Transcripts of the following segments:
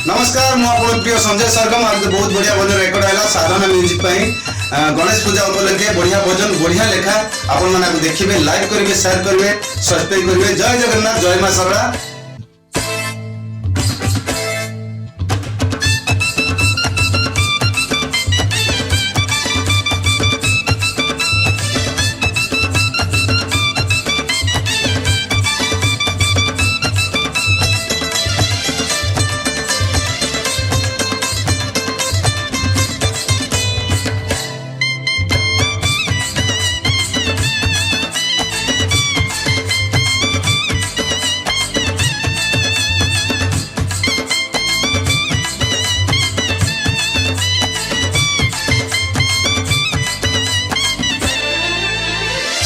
नमस्कार मु आपन प्रिय संजय सरगम आज बहुत बढ़िया भजन रेकर्ड आइला साधना म्यूजिक पई गणेश पूजा उपलक्षे बढ़िया भजन बढ़िया लेखा आपन माने देखिबे लाइक करिवे शेयर करिवे सब्सक्राइब करिवे। जय जगन्नाथ जय मां सरला।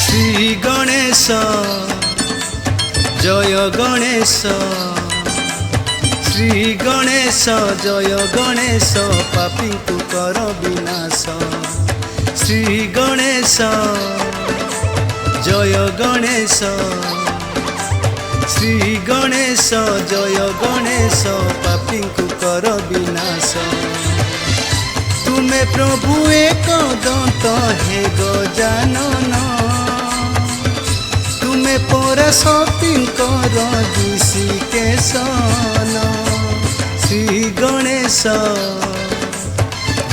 श्री गणेश जय गणेश श्री गणेश जय गणेश पापी को कर विनाश। श्री गणेश जय गणेश श्री गणेश जय गणेश पापी को कर विनाश। तुम्हें प्रभु एक दंत हे गजानन तुम्हें पराशक्तिंकर ऋषिकेशन। श्री गणेश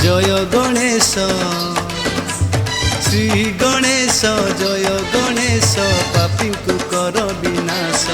जय गणेश श्री गणेश जय गणेश पापी को कर विनाश।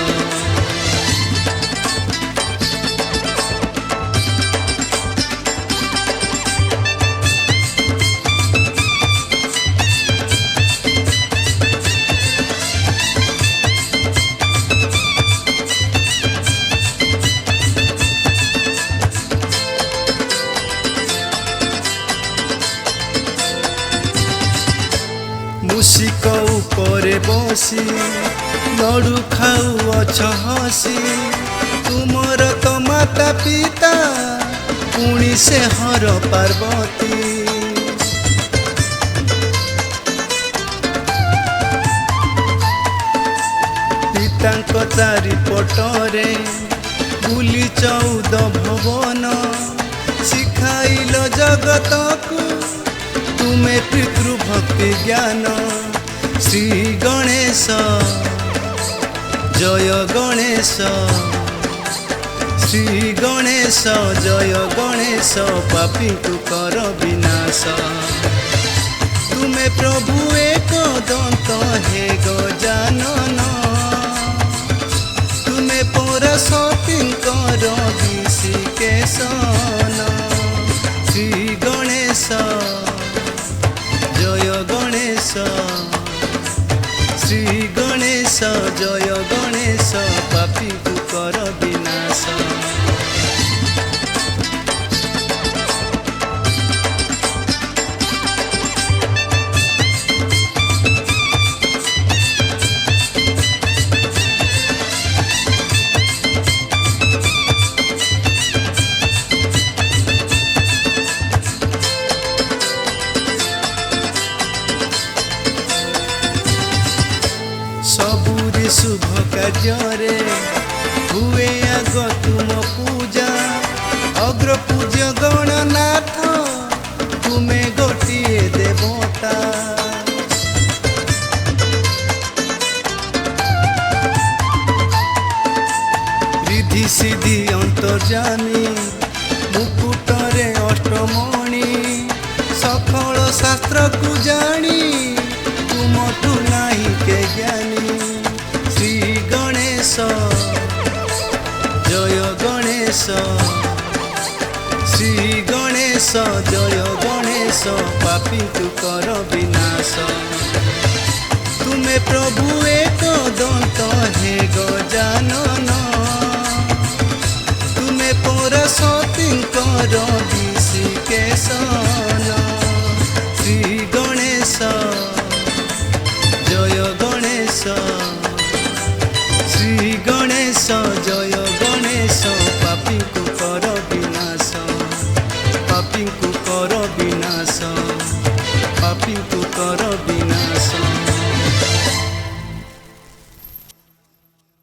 मूषिक उपरे बसी लडू खाऊअछ हसी तुमर तो माता पिता पुणी से हर पार्वती। पितांक चारिपटरे बुली 14 भुवन शिखाइल जगत को तुम्हें पितृभक्ति ज्ञान। श्री गणेश जय गणेश श्री गणेश जय गणेश पापी को कर विनाश। तुम्हें प्रभु एक दंत हे गजानन तुम्हें पराशक्तिंकर ऋषिकेशन। श्री गणेश जय गणेश श्री गणेश जय गणेश पापी को कर विनाश। सबुरी शुभ कार्य हुए आग तुम पूजा अग्र पूज्य गणनाथ तुम्हें गोटिए देवता। रिधि सिद्धि अंतर्जामी मुकुटरे अष्टमणि सकल शास्त्र को जानी तुमठू नहीं के ज्ञानी। श्री गणेश जय गणेश श्री गणेश जय गणेश पापी को कर विनाश। तुम्हें प्रभु एक दंत हे गजानन तुम्हें पराशक्तिंकर ऋषिकेशन। श्री गणेश जय गणेश श्री गणेश जय